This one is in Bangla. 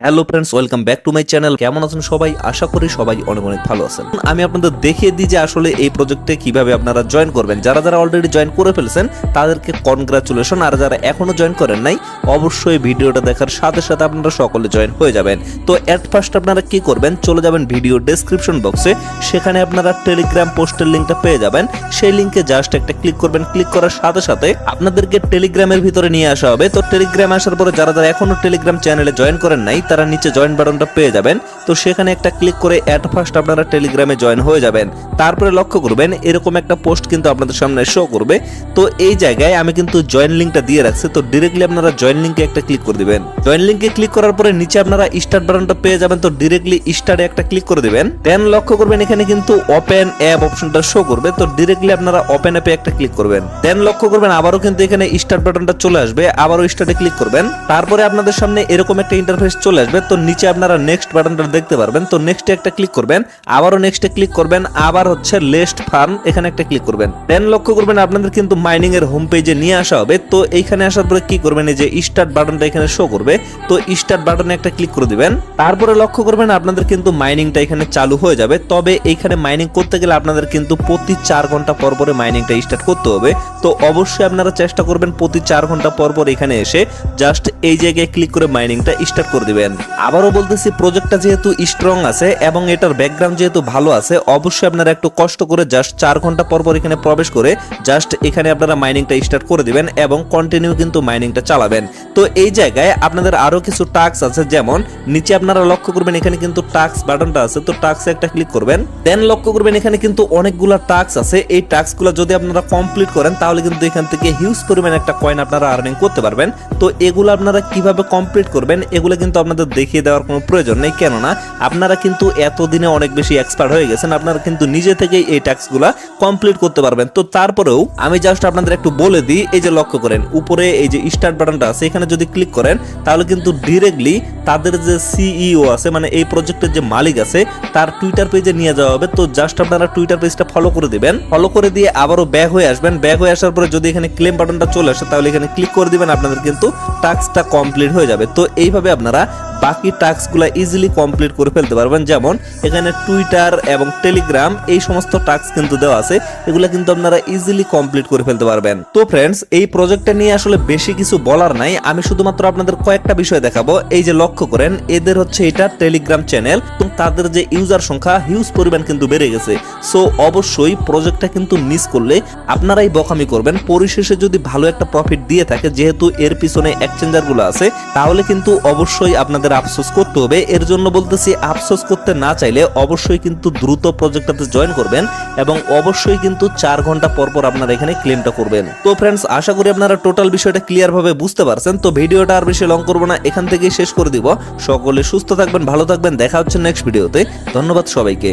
Hello friends, welcome back to my channel. কেমন আছেন সবাই? আশা করি সবাই অনেক অনেক ভালো আছেন। আমি আপনাদের দেখিয়ে দিই যে আসলে এই প্রজেক্টে কিভাবে আপনারা জয়েন করবেন। যারা যারা অলরেডি জয়েন করে ফেলছেন তাদেরকে কনগ্রাচুলেশন, আর যারা এখনো জয়েন করেন নাই অবশ্যই ভিডিওটা দেখার সাথে সাথে আপনারা সকলে জয়েন হয়ে যাবেন। তো এট ফার্স্ট আপনারা কি করবেন, চলে যাবেন ভিডিও ডেসক্রিপশন বক্সে, সেখানে আপনারা টেলিগ্রাম পোস্টের লিঙ্কটা পেয়ে যাবেন। সেই লিঙ্কে জাস্ট একটা ক্লিক করবেন। ক্লিক করার সাথে সাথে আপনাদেরকে টেলিগ্রামের ভিতরে নিয়ে আসা হবে। তো টেলিগ্রামে আসার পরে যারা যারা এখনো টেলিগ্রাম চ্যানেলে জয়েন করেন নাই তারা নিচে জয়েন বাটনটা পেয়ে যাবেন। তো সেখানে একটা ক্লিক করে এট ফার্স্ট আপনারা টেলিগ্রামে জয়েন হয়ে যাবেন। তারপরে লক্ষ্য করবেন এরকম একটা পোস্ট কিন্তু আপনাদের সামনে শো করবে। তো এই জায়গায় আমি কিন্তু জয়েন লিঙ্কটা দিয়ে রাখছি। তো ডিরেক্টলি আপনারা জয়েন লিঙ্কে একটা ক্লিক করে দিবেন। জয়েন লিঙ্কে ক্লিক করার পরে নিচে আপনারা স্টার্ট বাটনটা পেয়ে যাবেন। তো ডিরেক্টলি স্টার্টে একটা ক্লিক করে দিবেন। দেন লক্ষ্য করবেন এখানে কিন্তু ওপেন অ্যাপ অপশনটা শো করবে। তো ডিরেক্টলি আপনারা ওপেন অ্যাপে একটা ক্লিক করবেন। দেন লক্ষ্য করবেন আবারও কিন্তু এখানে স্টার্ট বাটনটা চলে আসবে। আবারও স্টার্টে ক্লিক করবেন। তারপরে আপনাদের সামনে এরকম একটা ইন্টারফেস চলে আসবে। তো নিচে আপনারা নেক্সট বাটনটা দেখতে পারবেন। তো নেক্সটে একটা ক্লিক করবেন, আবারও নেক্সটে ক্লিক করবেন, আবার হচ্ছে লেস্ট ফার্ম এখানে একটা ক্লিক করবেন। দেন লক্ষ্য করবেন আপনাদের কিন্তু মাইনিং এর হোম পেজে নিয়ে আসা হবে। তো এইখানে আসার পরে কি করবেন, এই যে স্টার্ট বাটনটা এখানে শো করবে। তো স্টার্ট বাটনে একটা ক্লিক করে দিবেন। তারপরে লক্ষ্য করবেন আপনাদের কিন্তু মাইনিংটা এখানে চালু হয়ে যাবে। তবে এইখানে মাইনিং করতে গেলে আপনাদের কিন্তু প্রতি 4 ঘন্টা পর পরে মাইনিংটা স্টার্ট করতে হবে। তো অবশ্যই আপনারা চেষ্টা করবেন প্রতি 4 ঘন্টা পর পর এখানে এসে জাস্ট এই জায়গায় ক্লিক করে মাইনিংটা স্টার্ট করে দিবেন। আবারও বলতেছি, প্রজেক্টটা যেহেতু স্ট্রং আছে এবং এটার ব্যাকগ্রাউন্ড যেহেতু ভালো আছে, অবশ্যই আপনারা একটু কষ্ট করে জাস্ট 4 ঘন্টা পর পর এখানে প্রবেশ করে জাস্ট এখানে আপনারা মাইনিংটা স্টার্ট করে দিবেন এবং কন্টিনিউ কিন্তু মাইনিংটা চালাবেন। তো এই জায়গায় আপনাদের আরো কিছু টাস্ক আছে, যেমন নিচে আপনারা লক্ষ্য করবেন এখানে কিন্তু টাস্ক বাটনটা আছে। তো টাস্কে একটা ক্লিক করবেন। দেন লক্ষ্য করবেন এখানে কিন্তু অনেকগুলো টাস্ক আছে। এই টাস্কগুলো যদি আপনারা কমপ্লিট করেন তাহলে কিন্তু এখান থেকে হিউজ পরিমাণ একটা কয়েন আপনারা আর্নিং করতে পারবেন। তো এগুলো আপনারা কিভাবে কমপ্লিট করবেন এগুলো কিন্তু আপনাদের দেখিয়ে দেওয়ার কোনো প্রয়োজন নেই, কেননা আপনারা কিন্তু এতদিনে অনেক বেশি এক্সপার্ট হয়ে গেছেন। আপনারা কিন্তু নিজে থেকেই এই টাস্কগুলো কমপ্লিট করতে পারবেন। তো তারপরেও আমি জাস্ট আপনাদের একটু বলে দিই, এই যে লক্ষ্য করেন উপরে এই যে স্টার্ট বাটনটা আছে, এখানে যদি ক্লিক করেন তাহলে কিন্তু ডিরেক্টলি তাদের যে সিইও আছে, মানে এই প্রজেক্টের যে মালিক আছে, তার টুইটার পেজে নিয়ে যাওয়া হবে। তো জাস্ট আপনারা টুইটার পেজটা ফলো করে দিবেন। ফলো করে দিয়ে আবারও ব্যাক হয়ে আসবেন। ব্যাক হয়ে আসার পরে যদি এখানে ক্লেম বাটনটা চলে আসে তাহলে এখানে ক্লিক করে দিবেন। আপনাদের কিন্তু টাস্কটা কমপ্লিট হয়ে যাবে। তো এইভাবে আপনারা বাকি টাস্কগুলো ইজিলি কমপ্লিট করে ফেলতে পারবেন। যেমন এখানে টুইটার এবং টেলিগ্রাম এই সমস্ত টাস্ক কিন্তু দেওয়া আছে, এগুলো কিন্তু আপনারা ইজিলি কমপ্লিট করে ফেলতে পারবেন। তো ফ্রেন্ডস, এই প্রজেক্টটা নিয়ে আসলে বেশি কিছু বলার নাই, আমি শুধুমাত্র আপনাদের কয়েকটা বিষয় দেখাবো। এই যে লক্ষ্য করেন এদের হচ্ছে এটা টেলিগ্রাম চ্যানেল এবং তাদের যে ইউজার সংখ্যা হিউজ পরিমাণ কিন্তু বেড়ে গেছে। সো অবশ্যই প্রজেক্টটা কিন্তু মিস করলে আপনারাই বকামি করবেন। পরিশেষে যদি ভালো একটা প্রফিট দিয়ে থাকে, যেহেতু এর পিছনে এক্সচেঞ্জার গুলো আছে, তাহলে কিন্তু অবশ্যই আপনাদের আফসোস করতে হবে। এর জন্য বলতেছি, আফসোস করতে না চাইলে অবশ্যই কিন্তু দ্রুত প্রজেক্টটাতে জয়েন করবেন এবং অবশ্যই কিন্তু 4 ঘন্টা পর পর আপনারা এখানে ক্লেমটা করবেন। তো ফ্রেন্ডস, আশা করি আপনারা টোটাল বিষয়টা ক্লিয়ার ভাবে বুঝতে পারছেন। তো ভিডিওটা আর বেশি লং করবো না, এখান থেকেই শেষ করে দিব। সকলে সুস্থ থাকবেন, ভালো থাকবেন, দেখা হচ্ছে নেক্সট ভিডিওতে। ধন্যবাদ সবাইকে।